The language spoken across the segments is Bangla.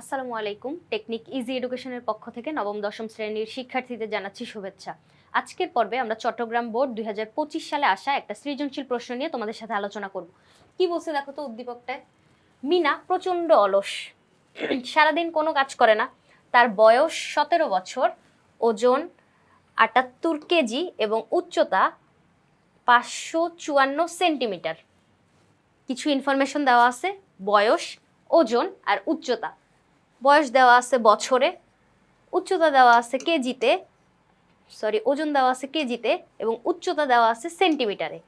আসসালামু আলাইকুম। টেকনিক ইজি এডুকেশনের পক্ষ থেকে নবম দশম শ্রেণীর শিক্ষার্থীদের জানাচ্ছি শুভেচ্ছা। আজকের পর্বে আমরা চট্টগ্রাম বোর্ড 2025 সালে আসা একটা সৃজনশীল প্রশ্ন নিয়ে তোমাদের সাথে আলোচনা করব। কি বলছে দেখো তো উদ্দীপকটায়। মিনা প্রচণ্ড অলস, সারাদিন কোনো কাজ করে না। তার বয়স 17 বছর, ওজন 78 কেজি এবং উচ্চতা 554 সেন্টিমিটার। কিছু ইনফরমেশন দেওয়া আছে, বয়স, ওজন আর উচ্চতা। বয়স দেওয়া আছে বছরে, উচ্চতা দেওয়া আছে কেজিতে, ওজন দেওয়া আছে কেজিতে এবং উচ্চতা দেওয়া আছে সেন্টিমিটারে।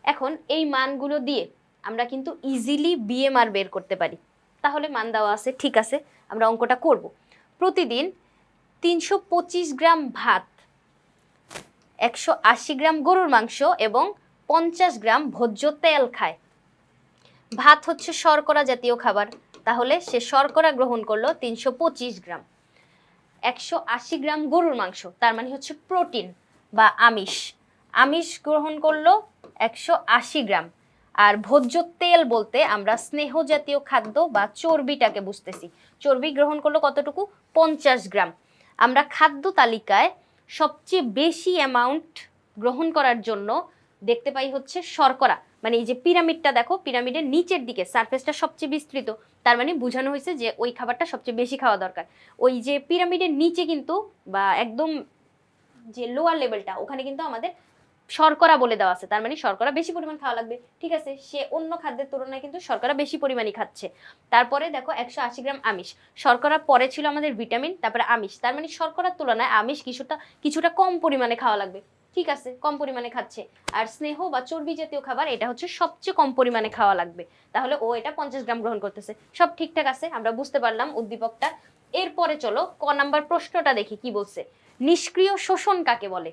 এখন এই মানগুলো দিয়ে আমরা কিন্তু ইজিলি বিএমআর বের করতে পারি। তাহলে মান দেওয়া আছে, ঠিক আছে, আমরা অঙ্কটা করব। প্রতিদিন 325 গ্রাম ভাত, 180 গ্রাম গরুর মাংস এবং 50 গ্রাম ভোজ্য তেল খায়। ভাত হচ্ছে শর্করা জাতীয় খাবার, তাহলে সে শর্করা গ্রহণ করলো 325 গ্রাম। 180 গ্রাম গরুর মাংস, তার মানে হচ্ছে প্রোটিন বা আমিষ, আমিষ গ্রহণ করলো 180 গ্রাম। আর ভোজ্য তেল বলতে আমরা স্নেহ জাতীয় খাদ্য বা চর্বিটাকে বুঝতেছি। চর্বি গ্রহণ করলো কতটুকু? 50 গ্রাম। আমরা খাদ্য তালিকায় সবচেয়ে বেশি অ্যামাউন্ট গ্রহণ করার জন্য দেখতে পাই হচ্ছে শর্করা। মানে এই যে পিরামিডটা দেখো, পিরামিডের নিচের দিকে সারফেসটা সবচেয়ে বিস্তৃত, তার মানে বোঝানো হয়েছে যে ওই খাবারটা সবচেয়ে বেশি খাওয়া দরকার। ওই যে পিরামিডের নিচে কিন্তু বা একদম যে লোয়ার লেভেলটা, ওখানে কিন্তু আমাদের শর্করা বলে দেওয়া আছে, তার মানে শর্করা বেশি পরিমাণ খাওয়া লাগবে। ঠিক আছে, সে অন্য খাদ্যের তুলনায় কিন্তু শর্করা বেশি পরিমাণই খাচ্ছে। তারপরে দেখো 180 গ্রাম আমিষ, শর্করা পরে ছিল আমাদের ভিটামিন, তারপরে আমিষ, তার মানে শর্করার তুলনায় আমিষ কিছুটা কম পরিমাণে খাওয়া লাগবে। ঠিক আছে, কম পরিমাণে খাচ্ছে। আর স্নেহ বা চর্বি জাতীয় খাবার এটা হচ্ছে সবচেয়ে কম পরিমাণে খাওয়া লাগবে, তাহলে ও এটা 50 গ্রাম গ্রহণ করতেছে। সব ঠিকঠাক আছে, আমরা বুঝতে পারলাম উদ্দীপকটা। এরপরে চলো ক নাম্বার প্রশ্নটা দেখি কি বলছে। নিষ্ক্রিয় শোষণ কাকে বলে?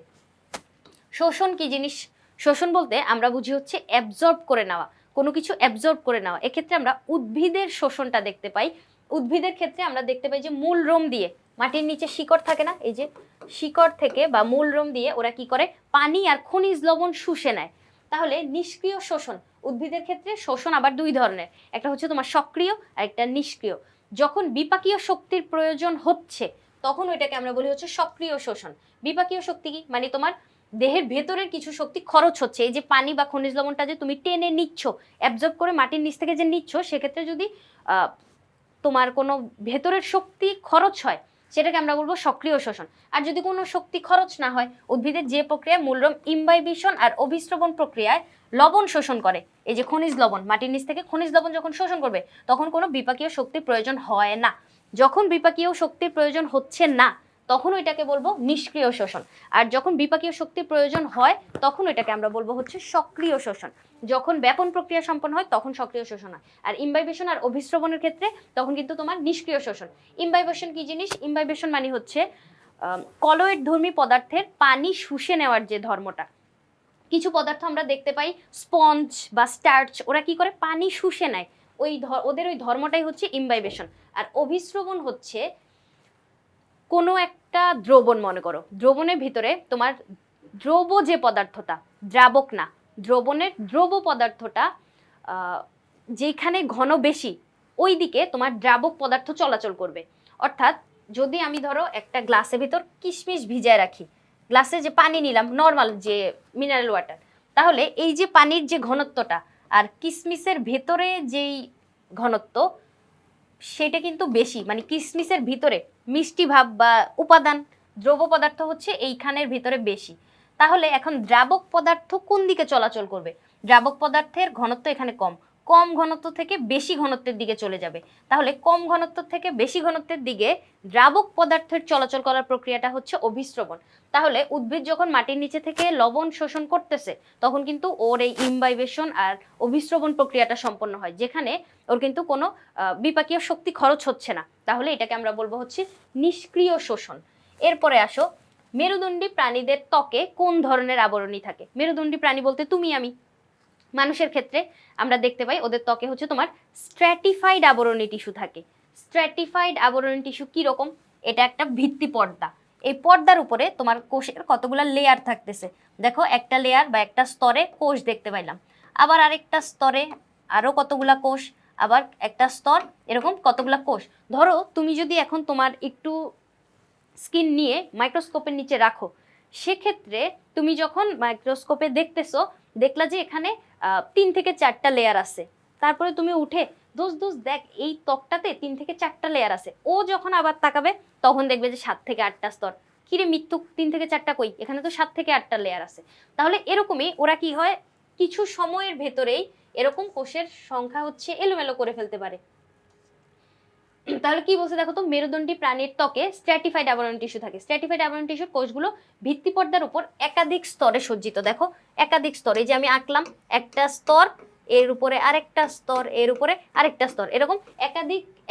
শোষণ কি জিনিস? শোষণ বলতে আমরা বুঝি হচ্ছে অ্যাবজর্ব করে নেওয়া, কোনো কিছু অ্যাবজর্ব করে নেওয়া। এক্ষেত্রে আমরা উদ্ভিদের শোষণটা দেখতে পাই। উদ্ভিদের ক্ষেত্রে আমরা দেখতে পাই যে মূলরোম দিয়ে, মাটির নিচে শিকড় থাকে না, এই যে শিকড় থেকে বা মূলরোম দিয়ে ওরা কি করে, পানি আর খনিজ লবণ শুষে নেয়। তাহলে নিষ্ক্রিয় শোষণ, উদ্ভিদের ক্ষেত্রে শোষণ আবার দুই ধরনের, একটা হচ্ছে তোমার সক্রিয় আর একটা নিষ্ক্রিয়। যখন বিপাকীয় শক্তির প্রয়োজন হচ্ছে তখন ওইটাকে আমরা বলি হচ্ছে সক্রিয় শোষণ। বিপাকীয় শক্তি কি মানে তোমার দেহের ভেতরের কিছু শক্তি খরচ হচ্ছে, এই যে পানি বা খনিজ লবণটা যে তুমি টেনে নিচ্ছ, অ্যাবজর্ব করে মাটির নিচ থেকে যে নিচ্ছ, সেক্ষেত্রে যদি তোমার কোনো ভেতরের শক্তি খরচ হয় সেটাকে আমরা বলবো সক্রিয় শোষণ। আর যদি কোনো শক্তি খরচ না হয়, উদ্ভিদের যে প্রক্রিয়া মূলরম ইমবাইবেশন আর অভিস্রবণ প্রক্রিয়ায় লবণ শোষণ করে, এই যে খনিজ লবণ, মাটির নিচ থেকে খনিজ লবণ যখন শোষণ করবে তখন কোনো বিপাকীয় শক্তির প্রয়োজন হয় না। যখন বিপাকীয় শক্তির প্রয়োজন হচ্ছে না তখন ওইটাকে বলবো নিষ্ক্রিয় শোষণ। আর যখন বিপাকীয় শক্তির প্রয়োজন হয় তখন ওইটাকে আমরা বলবো হচ্ছে সক্রিয় শোষণ। যখন ব্যাপন প্রক্রিয়া সম্পন্ন হয় তখন সক্রিয় শোষণ হয়। আর ইমবাইবেশন আর অভিস্রবণের ক্ষেত্রে তখন কিন্তু তোমার নিষ্ক্রিয় শোষণ। ইমবাইবেশন কি জিনিস? ইমবাইবেশন মানে হচ্ছে কলয়েড ধর্মী পদার্থের পানি শুষে নেওয়ার যে ধর্মটা। কিছু পদার্থ আমরা দেখতে পাই স্পঞ্জ বা স্টার্চ, ওরা কি করে পানি শুষে নেয়, ওদের ওই ধর্মটাই হচ্ছে ইমবাইবেশন। আর অভিস্রবণ হচ্ছে কোনো একটা দ্রবণ, মনে করো দ্রবণের ভিতরে তোমার দ্রব যে পদার্থটা, দ্রাবক না, দ্রবণের দ্রব পদার্থটা যেখানে ঘন বেশি ওই দিকে তোমার দ্রাবক পদার্থ চলাচল করবে। অর্থাৎ যদি আমি ধরো একটা গ্লাসের ভিতর কিশমিশ ভিজায় রাখি, গ্লাসে যে পানি নিলাম নর্মাল যে মিনারেল ওয়াটার, তাহলে এই যে পানির যে ঘনত্বটা আর কিশমিশের ভেতরে যেই ঘনত্ব সেটা কিন্তু বেশি, মানে কিশমিশের ভিতরে মিষ্টি ভাব বা উপাদান দ্রব পদার্থ হচ্ছে এইখানের ভিতরে বেশি। তাহলে এখন দ্রাবক পদার্থ কোন দিকে চলাচল করবে? দ্রাবক পদার্থের ঘনত্ব এখানে কম, কম ঘনত্ব থেকে বেশি ঘনত্বের দিকে চলে যাবে। তাহলে কম ঘনত্ব থেকে বেশি ঘনত্বের দিকে দ্রাবক পদার্থের চলাচল করার প্রক্রিয়াটা হচ্ছে অভিস্রবণ। তাহলে উদ্ভিদ যখন মাটির নিচে থেকে লবণ শোষণ করতেছে তখন কিন্তু ওর এই ইমবাইবেশন আর অভিস্রবণ প্রক্রিয়াটা সম্পন্ন হয়, যেখানে ওর কিন্তু কোনো বিপাকীয় শক্তি খরচ হচ্ছে না। তাহলে এটাকে আমরা বলবো হচ্ছে নিষ্ক্রিয় শোষণ। এরপরে আসো, মেরুদণ্ডী প্রাণীদের ত্বকে কোন ধরনের আবরণী থাকে? মেরুদণ্ডী প্রাণী বলতে তুমি আমি। মানুষের ক্ষেত্রে আমরা দেখতে পাই ওদের ত্বকে হচ্ছে তোমার স্ট্র্যাটিফাইড আবরণী টিস্যু থাকে। স্ট্র্যাটিফাইড আবরণী টিস্যু কীরকম? এটা একটা ভিত্তি পর্দা, এই পর্দার উপরে তোমার কোষের কতগুলা লেয়ার থাকতেছে। দেখো একটা লেয়ার বা একটা স্তরে কোষ দেখতে পাইলাম, আবার আরেকটা স্তরে আরও কতগুলা কোষ, আবার একটা স্তর, এরকম কতগুলা কোষ। ধরো তুমি যদি এখন তোমার একটু স্কিন নিয়ে মাইক্রোস্কোপের নিচে রাখো, সেক্ষেত্রে তুমি যখন মাইক্রোস্কোপে দেখতেছো, দেখলা যে এখানে 3 থেকে 4টা লেয়ার আছে। তারপরে তুমি উঠে দোষ দেখ এই ত্বকটাতে 3 থেকে 4টা লেয়ার আছে। ও যখন আবার তাকাবে তখন দেখবে যে 7 থেকে 8টা স্তর। কিরে মৃত্যু, 3 থেকে 4টা কই? এখানে তো 7 থেকে 8টা লেয়ার আছে। তাহলে এরকমই ওরা কি হয়, কিছু সময়ের ভেতরেই এরকম কোষের সংখ্যা হচ্ছে এলোমেলো করে ফেলতে পারে। তাহলে কি বলছে দেখো তো, মেরুদণ্ডী প্রাণীর ত্বকে স্ট্র্যাটিফাইড আবরণ টিস্যু থাকে। স্ট্র্যাটিফাইড আবরণ টিস্যুর কোষগুলো ভিত্তি পর্দার উপর একাধিক স্তরে সজ্জিত। দেখো একাধিক স্তর, এই যে আমি আঁকলাম একটা স্তর, এর উপরে আরেকটা স্তর, এর উপরে আরেকটা স্তর, এরকম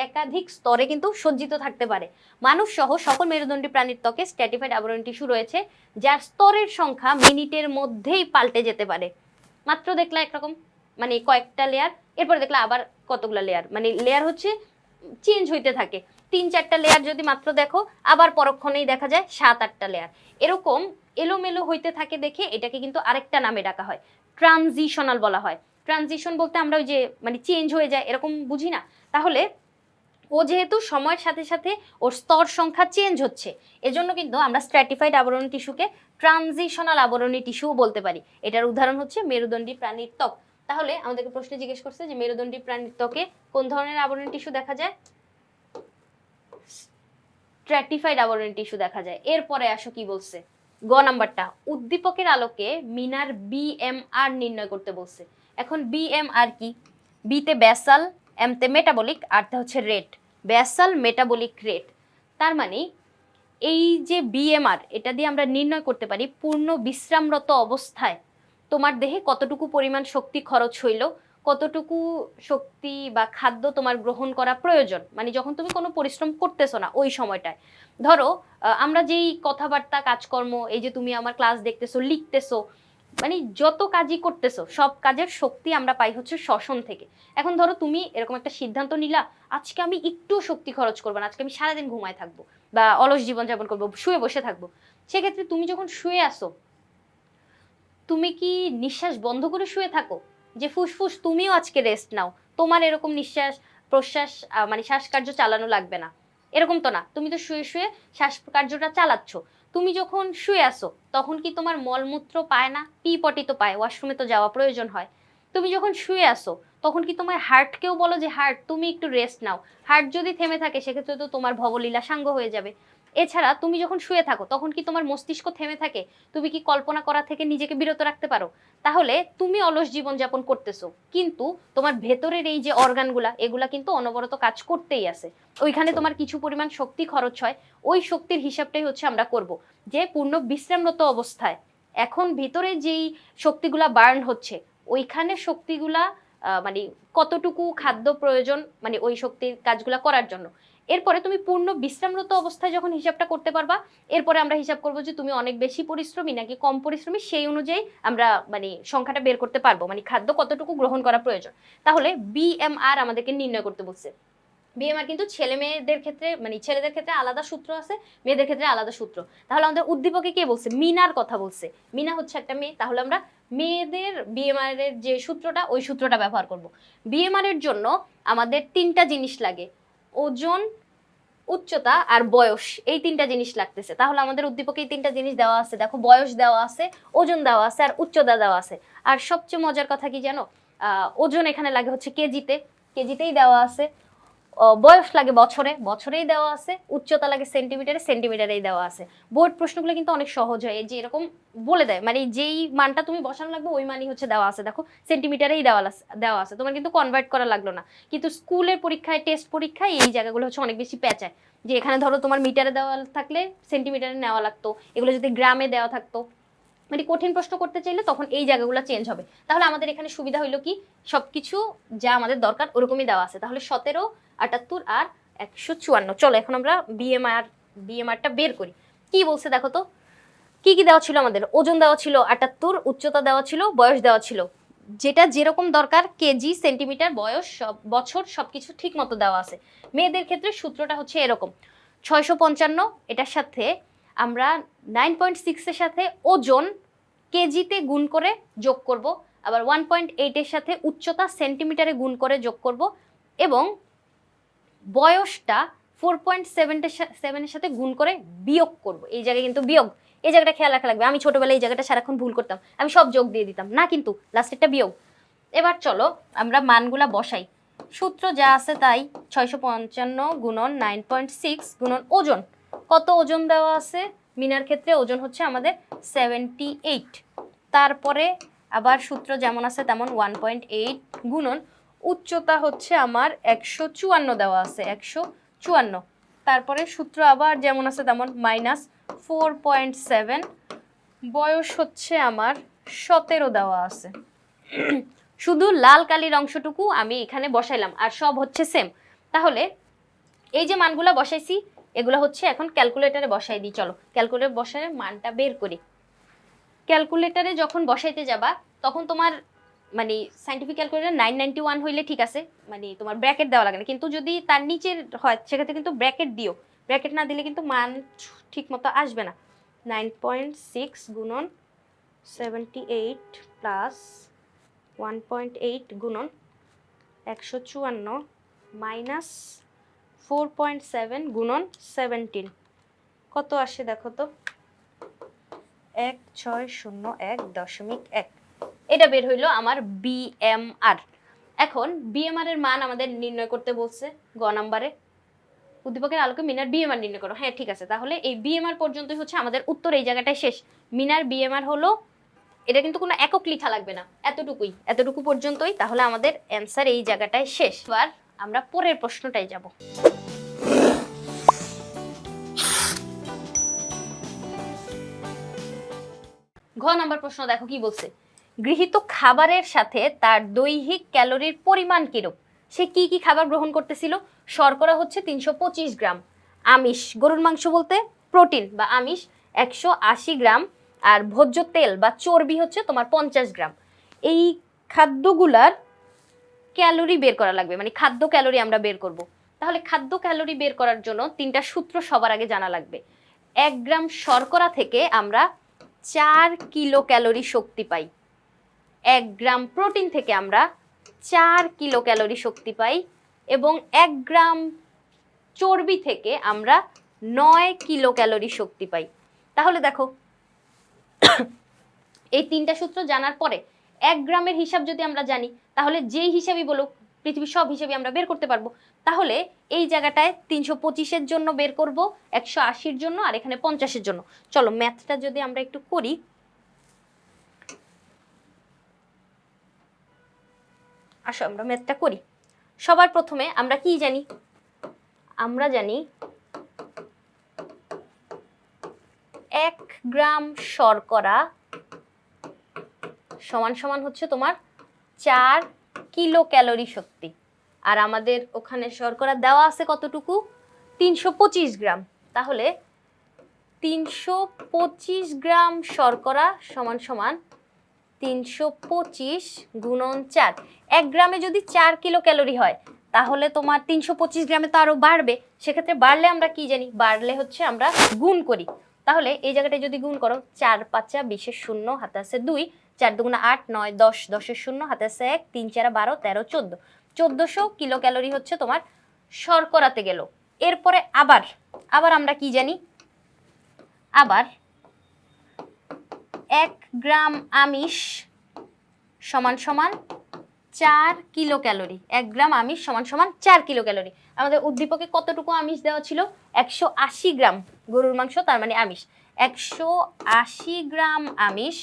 একাধিক স্তরে কিন্তু সজ্জিত থাকতে পারে। মানুষ সহ সকল মেরুদণ্ডী প্রাণীর ত্বকে স্ট্র্যাটিফাইড আবরণ টিস্যু রয়েছে, যার স্তরের সংখ্যা মিনিটের মধ্যেই পাল্টে যেতে পারে। মাত্র দেখলা একরকম মানে কয়েকটা লেয়ার, এরপরে দেখলা আবার কতগুলো লেয়ার, মানে লেয়ার হচ্ছে চেঞ্জ হইতে থাকে। 3-4টা লেয়ার যদি মাত্র দেখো, আবার পরক্ষণেই দেখা যায় 7-8টা লেয়ার। এরকম এলোমেলো হইতে থাকে দেখে এটাকে কিন্তু আরেকটা নামে ডাকা হয়, ট্রানজিশনাল বলা হয়। ট্রানজিশন বলতে আমরা ওই যে মানে চেঞ্জ হয়ে যায় এরকম বুঝি না। তাহলে ও যেহেতু সময়ের সাথে সাথে ওর স্তর সংখ্যা চেঞ্জ হচ্ছে, এজন্য কিন্তু আমরা স্ট্র্যাটিফাইড আবরণী টিস্যুকে ট্রানজিশনাল আবরণী টিস্যুও বলতে পারি। এটার উদাহরণ হচ্ছে মেরুদণ্ডী প্রাণীর ত্বক। তাহলে আমাদেরকে প্রশ্ন জিজ্ঞেস করছে যে মেরুদণ্ডী প্রাণীর ত্বকে কোন ধরনের আবরণী টিস্যু দেখা যায়? স্ট্র্যাটিফাইড আবরণী টিস্যু দেখা যায়। এরপরে আসো কি বলছে, গ নাম্বারটা, উদ্দীপকের আলোকে মিনার বিএমআর নির্ণয় করতে বলছে। এখন বিএমআর কি? বিতে ব্যাসাল, এমতে মেটাবলিক, আরতে হচ্ছে রেট। ব্যাসাল মেটাবলিক রেট, তার মানে এই যে বিএমআর, এটা দিয়ে আমরা নির্ণয় করতে পারি পূর্ণ বিশ্রামরত অবস্থায় তোমার দেহে কতটুকু পরিমাণ শক্তি খরচ হইল, কতটুকু শক্তি বা খাদ্য তোমার গ্রহণ করা প্রয়োজন, মানে যখন তুমি কোনো পরিশ্রম করতেছো না ওই সময়টায়। ধরো আমরা যেই কথাবার্তা কাজকর্ম, এই যে তুমি আমার ক্লাস দেখতেছো, লিখতেছো, মানে যত কাজই করতেছো সব কাজের শক্তি আমরা পাই হচ্ছে শ্বসন থেকে। এখন ধরো তুমি এরকম একটা সিদ্ধান্ত নিলা, আজকে আমি একটু শক্তি খরচ করবো না, আজকে আমি সারাদিন ঘুমায় থাকবো বা অলস জীবনযাপন করবো, শুয়ে বসে থাকবো। সেক্ষেত্রে তুমি যখন শুয়ে আসো, তুমি কি নিঃশ্বাস বন্ধ করে শুয়ে থাকো যে ফুসফুস তুমিও আজকে রেস্ট নাও, তোমার এরকম নিঃশ্বাস প্রশ্বাস মানে শ্বাসকার্য চালানো লাগবে না? এরকম তো না, তুমি তো শুয়ে শুয়ে শ্বাসকার্যটা চালাচ্ছ। তুমি যখন শুয়ে আসো তখন কি তোমার মলমূত্র পায় না? পি পটি তো পায়, ওয়াশরুমে তো যাওয়া প্রয়োজন হয়। তুমি যখন শুয়ে আসো তখন কি তোমার হার্টকেও বলো যে হার্ট তুমি একটু রেস্ট নাও? হার্ট যদি থেমে থাকে সেক্ষেত্রে তো তোমার ভবলীলা সাঙ্গ হয়ে যাবে। এছাড়া তুমি যখন শুয়ে থাকো তখন কি তোমার মস্তিষ্ক থেমে থাকে? তুমি কি কল্পনা করা থেকে নিজেকে বিরত রাখতে পারো? তাহলে তুমি অলস জীবনযাপন করতেছো, কিন্তু তোমার ভেতরের এই যে অর্গানগুলা, এগুলা কিন্তু অনবরত কাজ করতেই আছে। ওইখানে তোমার কিছু পরিমাণ শক্তি খরচ হয়, ওই শক্তির হিসাবটাই হচ্ছে আমরা করব যে পূর্ণ বিশ্রামরত অবস্থায় এখন ভিতরে যেই শক্তিগুলা বার্ন হচ্ছে, ওইখানে শক্তিগুলা মানে কতটুকু খাদ্য প্রয়োজন মানে ওই শক্তির কাজগুলা করার জন্য। এরপরে তুমি পূর্ণ বিশ্রামরত অবস্থায় যখন হিসাবটা করতে পারবা, এরপরে আমরা হিসাব করবো যে তুমি অনেক বেশি পরিশ্রমী নাকি কম পরিশ্রমী, সেই অনুযায়ী আমরা মানে সংখ্যাটা বের করতে পারবো, মানে খাদ্য কতটুকু গ্রহণ করা প্রয়োজন। তাহলে বিএমআর আমাদেরকে নির্ণয় করতে বলছে। বিএমআর কিন্তু ছেলে মেয়েদের ক্ষেত্রে মানে ছেলেদের ক্ষেত্রে আলাদা সূত্র আছে, মেয়েদের ক্ষেত্রে আলাদা সূত্র। তাহলে আমাদের উদ্দীপকে কে বলছে? মিনার কথা বলছে। মিনা হচ্ছে একটা মেয়ে, তাহলে আমরা মেয়েদের বিএমআর এর যে সূত্রটা, ওই সূত্রটা ব্যবহার করব। বিএমআর এর জন্য আমাদের 3টা জিনিস লাগে, ওজন, উচ্চতা আর বয়স, এই 3টা জিনিস লাগতেছে। তাহলে আমাদের উদ্দীপকে এই 3টা জিনিস দেওয়া আছে, দেখো বয়স দেওয়া আছে, ওজন দেওয়া আছে, আর উচ্চতা দেওয়া আছে। আর সবচেয়ে মজার কথা কি জানো, ওজন এখানে লাগে হচ্ছে কেজিতে, কেজিতেই দেওয়া আছে। বয়স লাগে বছরে, বছরেই দেওয়া আছে। উচ্চতা লাগে সেন্টিমিটারে, সেন্টিমিটারেই দেওয়া আছে। বোর্ড প্রশ্নগুলো কিন্তু অনেক সহজ হয়, এই যে এরকম বলে দেয়, মানে যেই মানটা তুমি বসানো লাগবে ওই মানই হচ্ছে দেওয়া আছে। দেখো সেন্টিমিটারেই দেওয়া আছে, তোমার কিন্তু কনভার্ট করা লাগলো না। কিন্তু স্কুলের পরীক্ষায়, টেস্ট পরীক্ষায় এই জায়গাগুলো হচ্ছে অনেক বেশি পেঁচায়, যে এখানে ধরো তোমার মিটারে দেওয়া থাকলে সেন্টিমিটারে নেওয়া লাগতো, এগুলো যদি গ্রামে দেওয়া থাকতো, মানে কঠিন প্রশ্ন করতে চাইলে তখন এই জায়গাগুলো চেঞ্জ হবে। তাহলে আমাদের এখানে সুবিধা হইলো কি, সবকিছু যা আমাদের দরকার ওরকমই দেওয়া আছে। তাহলে 17, 78 আর 154। চলো এখন আমরা বিএমআরটা বের করি। কি বলছে দেখো তো, কি কি দেওয়া ছিল আমাদের? ওজন দেওয়া ছিল 78, উচ্চতা দেওয়া ছিল, বয়স দেওয়া ছিল, যেটা যেরকম দরকার কেজি, সেন্টিমিটার, বয়স, সব বছর সবকিছু ঠিক মতো দেওয়া আছে। মেয়েদের ক্ষেত্রে সূত্রটা হচ্ছে এরকম, 655 এটার সাথে আমরা 9.6 এর সাথে ওজন কেজিতে গুণ করে যোগ করব, আবার 1.8 এর সাথে উচ্চতা সেন্টিমিটারে গুণ করে যোগ করব, এবং বয়সটা 4.7 এর সাথে গুণ করে বিয়োগ করব। এই জায়গায় কিন্তু বিয়োগ, এই জায়গাটা খেয়াল রাখা লাগবে। আমি ছোটবেলায় এই জায়গাটা সারাক্ষণ ভুল করতাম, আমি সব যোগ দিয়ে দিতাম না, কিন্তু লাস্টেরটা বিয়োগ। এবার চলো আমরা মানগুলা বসাই। সূত্র যা আছে তাই, 655 গুণন 9.6 গুণন ওজন। কত ওজন দেওয়া আছে? মিনার ক্ষেত্রে ওজন হচ্ছে আমাদের 78। তারপরে আবার সূত্র যেমন আছে তেমন 1.8 গুণন উচ্চতা হচ্ছে আমার 154 দেওয়া আছে, 154। তারপরে সূত্র আবার যেমন আছে তেমন -4.7, বয়স হচ্ছে আমার 17 দেওয়া আছে। শুধু লাল কালির অংশটুকু আমি এখানে বসাইলাম, আর সব হচ্ছে সেম। তাহলে এই যে মানগুলো বসাইছি এগুলো হচ্ছে এখন ক্যালকুলেটরে বসাই দিই। চলো ক্যালকুলেটর বসায় মানটা বের করি। ক্যালকুলেটরে যখন বসাইতে যাবা তখন তোমার মানে সাইন্টিফিক ক্যালকুলেটর 991 হইলে ঠিক আছে, মানে তোমার ব্র্যাকেট দেওয়া লাগে না। কিন্তু যদি তার নিচের হয় সেক্ষেত্রে কিন্তু ব্র্যাকেট দিও, ব্র্যাকেট না দিলে কিন্তু মান ঠিক মতো আসবে না। 9.6 গুণন 78 প্লাস 1.8 গুণন 154 মাইনাস 4.7 গুণন 17 কত আসে দেখো তো? 1601.1। এটা বের হইলো আমার বিএমআর। এখন বিএমআর এর মান আমাদের নির্ণয় করতে বলছে গ নাম্বারে, উদ্দীপকের আলোকে মিনার বিএমআর নির্ণয় করো। হ্যাঁ ঠিক আছে, তাহলে এই বিএমআর পর্যন্তই হচ্ছে আমাদের উত্তর, এই জায়গাটায় শেষ। মিনার বিএমআর হলো, এটা কিন্তু কোনো একক লিখা লাগবে না, এতটুকু পর্যন্তই। তাহলে আমাদের অ্যান্সার এই জায়গাটায় শেষ। এবার আমরা পরের প্রশ্নটাই যাব। ঘ নাম্বার প্রশ্ন দেখো কি বলছে। গৃহীত খাবারের সাথে তার দৈহিক ক্যালোরির পরিমাণ কিরূপ? সে কি কি খাবার গ্রহণ করতেছিল? শর্করা হচ্ছে 325 গ্রাম, আমিষ গরুর মাংস বলতে প্রোটিন বা আমিষ 180 গ্রাম, আর ভোজ্য তেল বা চর্বি হচ্ছে তোমার 50 গ্রাম। এই খাদ্যগুলার ক্যালোরি বের করা লাগবে, মানে খাদ্য ক্যালোরি আমরা বের করব। তাহলে খাদ্য ক্যালোরি বের করার জন্য তিনটা সূত্র সবার আগে জানা লাগবে। 1 গ্রাম শর্করা থেকে আমরা 4 কিলো ক্যালোরি শক্তি পাই, 1 গ্রাম প্রোটিন থেকে আমরা 4 কিলো ক্যালোরি শক্তি পাই, এবং 1 গ্রাম চর্বি থেকে আমরা 9 কিলো ক্যালোরি শক্তি পাই। তাহলে দেখো এই তিনটা সূত্র জানার পরে 1 গ্রামের হিসাব যদি আমরা জানি তাহলে যেই হিসাবই বলুক পৃথিবীর সব হিসাবই আমরা বের করতে পারবো। তাহলে এই জায়গাটায় 325-এর জন্য বের করব, 180-র জন্য, আর এখানে 50-এর জন্য। চলো ম্যাথটা যদি আমরা একটু করি। আসো আমরা ম্যাথটা করি। সবার প্রথমে আমরা কি জানি? আমরা জানি 1 গ্রাম শর্করা সমান সমান হচ্ছে তোমার 4 কিলো ক্যালোরি শক্তি। আর আমাদের ওখানে শর্করা দেওয়া আছে কতটুকু? 325 গ্রাম। তাহলে 325 গ্রাম শর্করা সমান সমান 325 গুণন 4। 1 গ্রামে যদি 4 কিলো ক্যালোরি হয় তাহলে তোমার 325 গ্রামে তো আরো বাড়বে। সেক্ষেত্রে বাড়লে আমরা কি জানি? বাড়লে হচ্ছে আমরা গুণ করি। তাহলে এই জায়গাটায় যদি গুণ করো, 4 5 20 শূন্য, হাতে আছে 2, 4 2 8 9 10, 10 শূন্য, হাতে আছে 1, 3 4 12 13 14, 1400 কিলো ক্যালোরি হচ্ছে তোমার শর্করাতে গেল। এরপরে আবার আমরা কি জানি? আবার 1 গ্রাম আমিষ সমান সমান 4 কিলো ক্যালোরি। 1 গ্রাম আমিষ সমান সমান 4 কিলো ক্যালোরি। আমাদের উদ্দীপকে কতটুকু আমিষ দেওয়া ছিল? 180 গ্রাম গরুর মাংস, তার মানে আমিষ 180 গ্রাম আমিষ।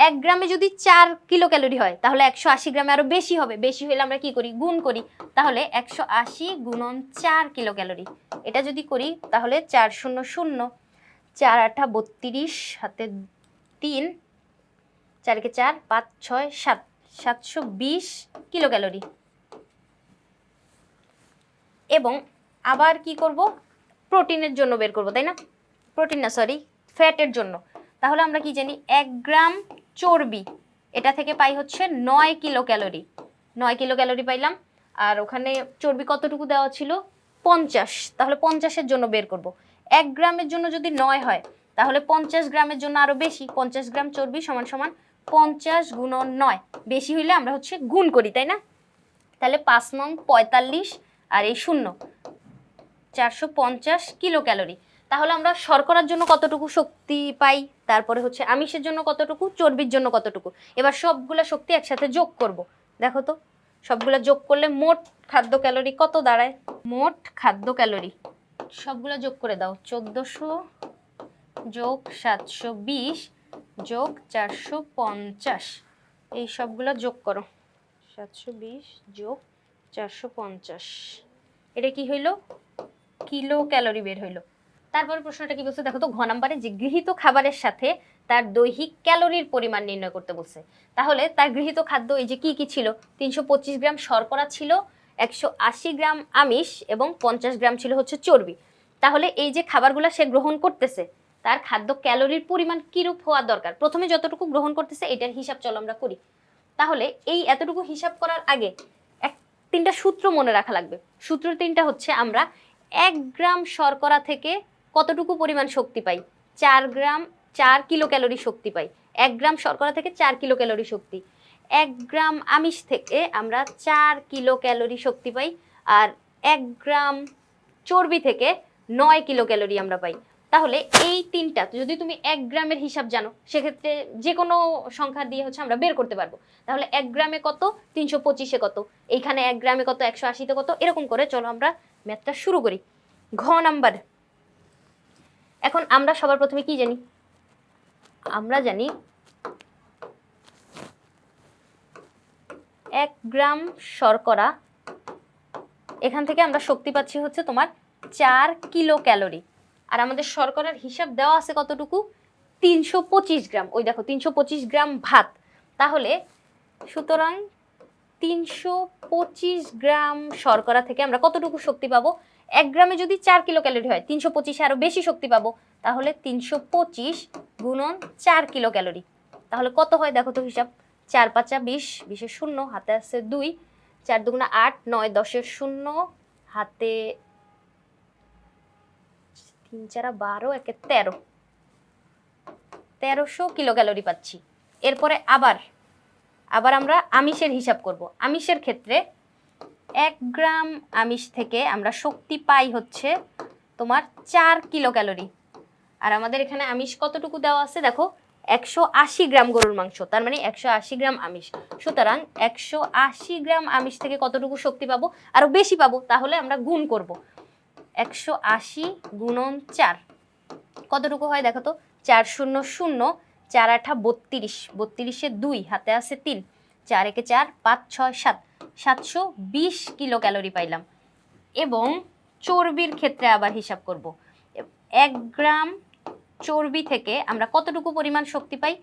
1 গ্রামে যদি 4 কিলো ক্যালোরি হয় তাহলে 180 গ্রামে আরো বেশি হবে। বেশি হলে আমরা কি করি? গুণ করি। তাহলে 180 গুণন 4 কিলো ক্যালোরি, এটা যদি করি তাহলে 4 0 0, 4 8 32, হাতে 3, 4 কে 4 5 6 7, 720 কিলো ক্যালোরি। এবং আবার কি করব? প্রোটিনের জন্য বের করব, তাই না? প্রোটিন না, সরি, ফ্যাটের জন্য। তাহলে আমরা কি জানি? 1 গ্রাম চর্বি, এটা থেকে পাই হচ্ছে 9 কিলো ক্যালোরি। 9 কিলো ক্যালোরি পাইলাম। আর ওখানে চর্বি কতটুকু দেওয়া ছিল? 50। তাহলে 50-এর জন্য বের করব। 1 গ্রামের জন্য যদি 9 হয় তাহলে 50 গ্রামের জন্য আরো বেশি। 50 গ্রাম চর্বি সমান সমান 50 গুণন 9। বেশি হইলে আমরা হচ্ছে গুণ করি, তাই না? তাহলে 5 নং 45 আর এই 0 450 কিলো ক্যালোরি। তাহলে আমরা শর্করার জন্য কতটুকু শক্তি পাই, তারপরে হচ্ছে আমিষের জন্য কতটুকু, চর্বির জন্য কতটুকু। এবার সবগুলা শক্তি একসাথে যোগ করব। দেখো তো সবগুলা যোগ করলে মোট খাদ্য ক্যালোরি কত দাঁড়ায়। মোট খাদ্য ক্যালোরি সবগুলা যোগ করে দাও, 1400 যোগ 720 যোগ 450, এই সবগুলা যোগ করো। 720 যোগ 450, এটা কি হইল, কিলো ক্যালোরি বের হইল। তারপরে প্রশ্নটা কি বলছে দেখো তো, ঘ নাম্বারে যে গৃহীত খাবারের সাথে তার দৈহিক ক্যালোরির পরিমাণ নির্ণয় করতে বলছে। তাহলে তার গৃহীত খাদ্য এই যে কি কি ছিল, 325 গ্রাম শর্করা ছিল, 180 গ্রাম আমিষ এবং 50 গ্রাম ছিল হচ্ছে চর্বি। তাহলে এই যে খাবারগুলো সে গ্রহণ করতেছে তার খাদ্য ক্যালোরির পরিমাণ কিরূপ হওয়া দরকার, প্রথমে যতটুকু গ্রহণ করতেছে এটার হিসাব চলো আমরা করি। তাহলে এই এতটুকু হিসাব করার আগে তিনটা সূত্র মনে রাখা লাগবে। সূত্র তিনটা হচ্ছে, আমরা 1 গ্রাম শর্করা থেকে কতটুকু পরিমাণ শক্তি পাই, 4 কিলো ক্যালোরি শক্তি পাই। 1 গ্রাম শর্করা থেকে 4 কিলো ক্যালোরি শক্তি। 1 গ্রাম আমিষ থেকে আমরা 4 কিলো ক্যালোরি শক্তি পাই। আর 1 গ্রাম চর্বি থেকে 9 কিলো ক্যালোরি আমরা পাই। তাহলে এই তিনটা যদি তুমি 1 গ্রামের হিসাব জানো, সেক্ষেত্রে যে কোনো সংখ্যা দিয়ে হচ্ছে আমরা বের করতে পারবো। তাহলে 1 গ্রামে কত, 325-এ কত, এইখানে 1 গ্রামে কত, 180-তে কত, এরকম করে চলো আমরা ম্যাথটা শুরু করি। ঘ নাম্বার, এখন আমরা সবার প্রথমে কি জানি, আমরা জানি 1 গ্রাম শর্করা, এখান থেকে আমরা শক্তি পাচ্ছি হচ্ছে তোমার 4 কিলো ক্যালোরি। আর আমাদের শর্করার হিসাব দেওয়া আছে কতটুকু, 325 গ্রাম। ওই দেখো 325 গ্রাম ভাত। তাহলে সুতরাং 325 গ্রাম শর্করা থেকে আমরা কতটুকু শক্তি পাবো, 1 গ্রামে যদি 4 কিলো ক্যালোরি হয়, 325-এ আরও বেশি শক্তি পাবো। তাহলে 325 গুণন 4 কিলো ক্যালোরি। তাহলে কত হয় দেখো তো হিসাব, 4 5 20, 20-এর 0, হাতে আছে 2, 4 2 8, 9 10-এর 0, হাতে 3 4 12, 1 13, 1300 কিলো ক্যালোরি পাচ্ছি। এরপরে আবার আমরা আমিষের হিসাব করব। আমিষের ক্ষেত্রে 1 গ্রাম আমিষ থেকে আমরা শক্তি পাই হচ্ছে তোমার 4 কিলো ক্যালোরি। আর আমাদের এখানে আমিষ কতটুকু দেওয়া আছে দেখো, 180 গ্রাম গরুর মাংস, তার মানে 180 গ্রাম আমিষ। সুতরাং 180 গ্রাম আমিষ থেকে কতটুকু শক্তি পাবো, আরও বেশি পাবো। তাহলে আমরা গুণ করব, 180 গুণন 4 কতটুকু হয় দেখো তো, 4 0 0, 4 8 32, 32-এ 2, হাতে আছে 3, 4 1 4, 5 6 7, 720 কিলো ক্যালোরি পাইলাম। এবং চর্বির ক্ষেত্রে আবার হিসাব করব, 1 গ্রাম চর্বি থেকে আমরা কতটুকু পরিমাণ শক্তি পাই,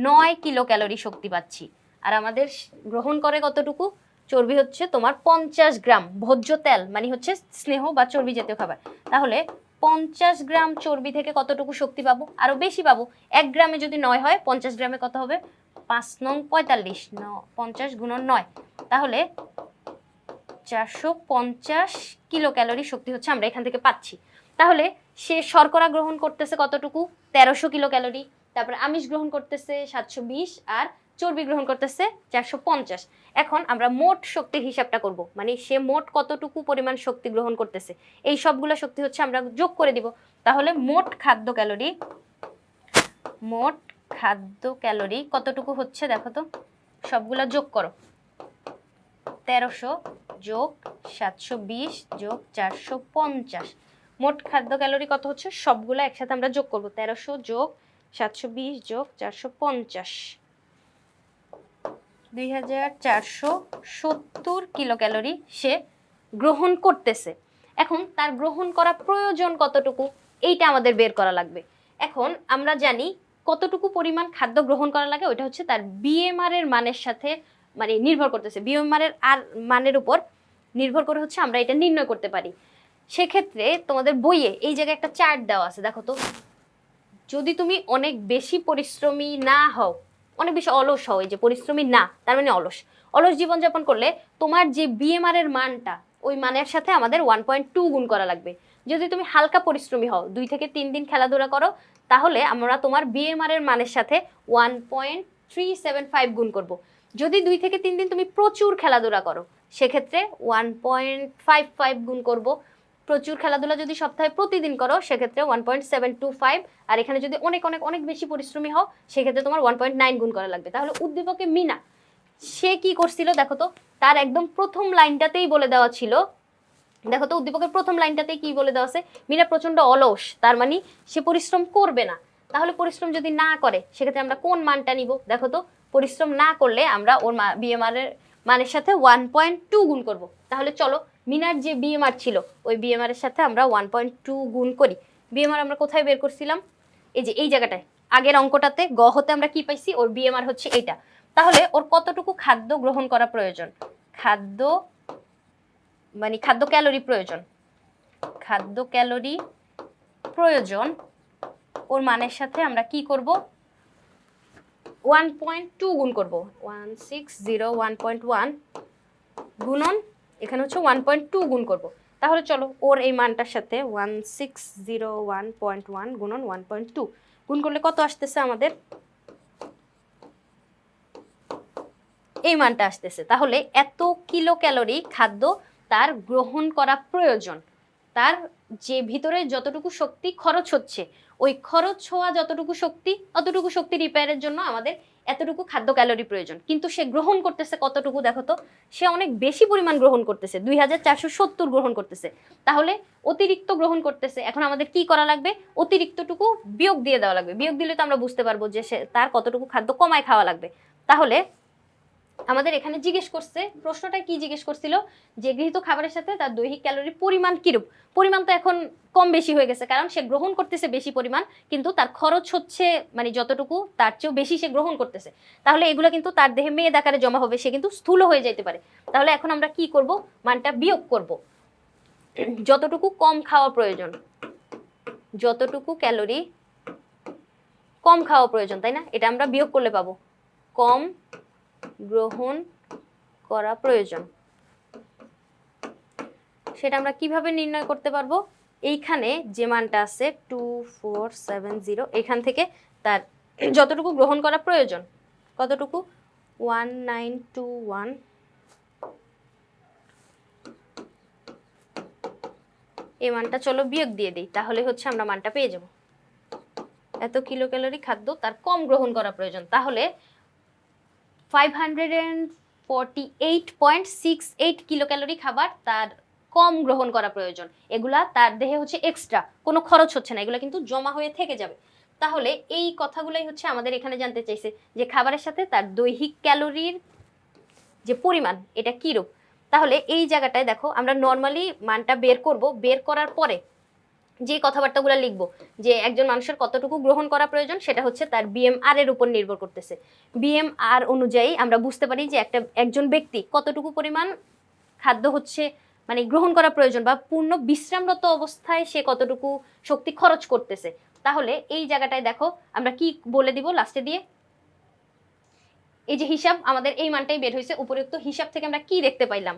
9 কিলো ক্যালোরি শক্তি পাচ্ছি। আর আমাদের গ্রহণ করে কতটুকু, চর্বি হচ্ছে তোমার 50 গ্রাম, ভোজ্য তেল মানে হচ্ছে স্নেহ বা চর্বি জাতীয় খাবার। তাহলে 50 গ্রাম চর্বি থেকে কতটুকু শক্তি পাবো, আরও বেশি পাবো। 1 গ্রামে যদি 9 হয়, 50 গ্রামে কত হবে, 5 নং 45, 50 গুণন 9, তাহলে 450 কিলো ক্যালোরি শক্তি হচ্ছে আমরা এখান থেকে পাচ্ছি। তাহলে সে শর্করা গ্রহণ করতেছে কতটুকু, 1300 কিলো ক্যালোরি, তারপরে আমিষ গ্রহণ করতেছে 720, আর চর্বি গ্রহণ করতেছে 450। এখন আমরা মোট শক্তির হিসাবটা করব, মানে সে মোট কতটুকু পরিমাণ শক্তি গ্রহণ করতেছে, এই সবগুলো শক্তি হচ্ছে আমরা যোগ করে দিব। তাহলে মোট খাদ্য ক্যালোরি কতটুকু হচ্ছে দেখো তো, সবগুলা যোগ করো, 1300 যোগ 720 যোগ 450, মোট খাদ্য ক্যালোরি কত হচ্ছে, সবগুলো একসাথে আমরা যোগ করব, 1300 যোগ 720 যোগ 450, 2470 কিলো ক্যালোরি সে গ্রহণ করতেছে। এখন তার গ্রহণ করা প্রয়োজন কতটুকু, এইটা আমাদের বের করা লাগবে। এখন আমরা জানি কতটুকু পরিমাণ খাদ্য গ্রহণ করা লাগে, ওইটা হচ্ছে তার বিএমআর এর মানের সাথে মানে নির্ভর করতেছে, বিএমআর এর মানের উপর নির্ভর করে হচ্ছে আমরা এটা নির্ণয় করতে পারি। সেক্ষেত্রে তোমাদের বইয়ে এই জায়গায় একটা চার্ট দেওয়া আছে, দেখো তো, যদি তুমি অনেক বেশি পরিশ্রমী না হও, অনেক বেশি অলস হও, এই যে পরিশ্রমী না তার মানে অলস জীবনযাপন করলে তোমার যে বিএমআর এর মানটা, ওই মানের সাথে আমাদের 1.2 গুণ করা লাগবে। যদি তুমি হালকা পরিশ্রমী হও, 2 থেকে 3 দিন খেলাধুলা করো, তাহলে আমরা তোমার বিএমআর এর মানের সাথে 1.375 গুণ করব। যদি 2 থেকে 3 দিন তুমি প্রচুর খেলাধুলা করো, সেক্ষেত্রে 1.55 গুণ করব। প্রচুর খেলাধুলা যদি সপ্তাহে প্রতিদিন করো সেক্ষেত্রে 1.725, আর এখানে যদি অনেক অনেক অনেক বেশি পরিশ্রমী হও সেক্ষেত্রে তোমার 1.9 গুণ করা লাগবে। তাহলে উদ্দীপকে মিনা সে কি করছিল দেখো তো, তার একদম প্রথম লাইনটাতেই বলে দেওয়া ছিল, দেখো তো উদ্দীপকের প্রথম লাইনটাতেই কি বলে দেওয়া আছে, মিনা প্রচন্ড অলস, তার মানে সে পরিশ্রম করবে না। তাহলে পরিশ্রম যদি না করে সেক্ষেত্রে আমরা কোন মানটা নিব, দেখো তো পরিশ্রম না করলে আমরা ওর বিএমআর এর মানের সাথে 1.2 গুণ করব। তাহলে চলো মিনার যে বিএমআর ছিল ওই বিএমআর এর সাথে আমরা 1.2 গুণ করি। বিএমআর আমরা কোথায় বের করছিলাম, এই যে এই জায়গাটায় আগের অঙ্কটাতে গ হতে আমরা কি পাইছি, ওর বিএমআর হচ্ছে এইটা। তাহলে ওর কতটুকু খাদ্য গ্রহণ করা প্রয়োজন, খাদ্য মানে খাদ্য ক্যালোরি প্রয়োজন, খাদ্য ক্যালোরি প্রয়োজন ওর মানের সাথে আমরা কি করব, 1.2 গুণ করব। 1601.1 গুণন এখানে হচ্ছে 1.2 গুণ করব। তাহলে চলো ওর এই মানটার সাথে 1601.1 গুণন 1.2 গুণ করলে কত আসতেছে আমাদের, এই মানটা আসতেছে। তাহলে এত কিলো ক্যালোরি খাদ্য তার গ্রহণ করা প্রয়োজন, তার যে ভিতরে যতটুকু শক্তি খরচ হচ্ছে ওই খরচ হওয়া যতটুকু শক্তি অতটুকু শক্তি রিপেয়ারের জন্য আমাদের এতটুকু খাদ্য ক্যালোরি প্রয়োজন। কিন্তু সে গ্রহণ করতেছে কতটুকু দেখো তো, সে অনেক বেশি পরিমাণ গ্রহণ করতেছে, 2470 গ্রহণ করতেছে। তাহলে অতিরিক্ত গ্রহণ করতেছে, এখন আমাদের কি করা লাগবে, অতিরিক্তটুকু বিয়োগ দিয়ে দেওয়া লাগবে। বিয়োগ দিলে তো আমরা বুঝতে পারবো যে সে তার কতটুকু খাদ্য কমায় খাওয়া লাগবে। তাহলে আমাদের এখানে জিজ্ঞেস করছে, প্রশ্নটা কি জিজ্ঞেস করছিল, যে গৃহীত খাবারের সাথে তার দৈহিক ক্যালোরির পরিমাণ কিরূপ। পরিমাণ তো এখন কম বেশি হয়ে গেছে, কারণ সে গ্রহণ করতেছে বেশি পরিমাণ কিন্তু তার খরচ হচ্ছে মানে যতটুকু তার চেয়েও বেশি সে গ্রহণ করতেছে। তাহলে এগুলো কিন্তু তার দেহে মেদ আকারে জমা হবে, সে কিন্তু স্থূল হয়ে যেতে পারে। তাহলে এখন আমরা কি করব, মানটা বিয়োগ করব। যতটুকু কম খাওয়া প্রয়োজন, যতটুকু ক্যালোরি কম খাওয়া প্রয়োজন, তাই না, এটা আমরা বিয়োগ করলে পাবো কম গ্রহণ করা প্রয়োজন। সেটা আমরা কিভাবে নির্ণয় করতে পারবো, এইখানে যে মানটা আছে 2470 এখান থেকে তার যতটুকু গ্রহণ করা প্রয়োজন কতটুকু 1921, এই মানটা চলো বিয়োগ দিয়ে দিই, তাহলে হচ্ছে আমরা মানটা পেয়ে যাব। এত কিলো ক্যালোরি খাদ্য তার কম গ্রহণ করা প্রয়োজন, তাহলে 548.68 কিলো ক্যালোরি খাবার তার কম গ্রহণ করা প্রয়োজন। এগুলা তার দেহে হচ্ছে এক্সট্রা, কোনো খরচ হচ্ছে না, এগুলা কিন্তু জমা হয়ে থেকে যাবে। তাহলে এই কথাগুলাই হচ্ছে আমাদের এখানে জানতে চাইছে যে খাবারের সাথে তার দৈহিক ক্যালোরির যে পরিমাণ এটা কিরূপ। তাহলে এই জায়গাটায় দেখো আমরা নর্মালি মানটা বের করব, বের করার পরে যে কথাবার্তাগুলো লিখবো যে একজন মানুষের কতটুকু গ্রহণ করা প্রয়োজন সেটা হচ্ছে তার বিএমআর এর উপর নির্ভর করতেছে। বিএমআর অনুযায়ী আমরা বুঝতে পারি যে একজন ব্যক্তি কতটুকু পরিমাণ খাদ্য হচ্ছে মানে গ্রহণ করা প্রয়োজন, বা পূর্ণ বিশ্রামরত অবস্থায় সে কতটুকু শক্তি খরচ করতেছে। তাহলে এই জায়গাটায় দেখো আমরা কি বলে দিব লাস্টে দিয়ে, এই যে হিসাব আমাদের এই মানটাই বের হয়েছে। উপরোক্ত হিসাব থেকে আমরা কি দেখতে পাইলাম,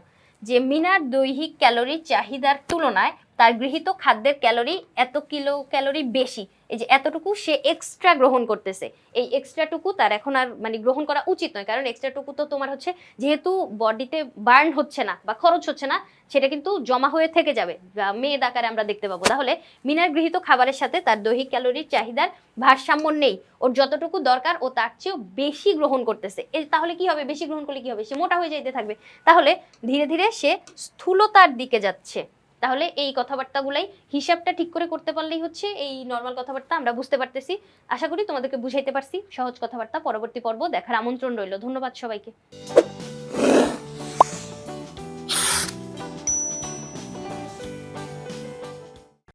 যে মিনার দৈহিক ক্যালোরি চাহিদার তুলনায় তার গৃহীত খাদ্যের ক্যালোরি এত কিলো ক্যালোরি বেশি, এই যে এতটুকু সে এক্সট্রা গ্রহণ করতেছে। এই এক্সট্রাটুকু তার এখন আর মানে গ্রহণ করা উচিত নয়, কারণ এক্সট্রাটুকু তো তোমার হচ্ছে যেহেতু বডিতে বার্ন হচ্ছে না বা খরচ হচ্ছে না, সেটা কিন্তু জমা হয়ে থেকে যাবে, মেদ আকারে আমরা দেখতে পাবো। তাহলে মিনার গৃহীত খাবারের সাথে তার দৈহিক ক্যালোরির চাহিদার ভারসাম্য নেই, ওর যতটুকু দরকার ও তার চেয়েও বেশি গ্রহণ করতেছে। তাহলে কি হবে, বেশি গ্রহণ করলে কি হবে, সে মোটা হয়ে যেতে থাকবে। তাহলে ধীরে ধীরে সে স্থূলতার দিকে যাচ্ছে। তাহলে এই কথাবার্তাগুলাই হিসাবটা ঠিক করে করতে পারলেই হচ্ছে এই নর্মাল কথাবার্তা আমরা বুঝতে পারতেছি। আশা করি তোমাদেরকে বুঝাইতে পারছি সহজ কথাবার্তা। পরবর্তী পর্ব দেখার আমন্ত্রণ রইল। ধন্যবাদ সবাইকে।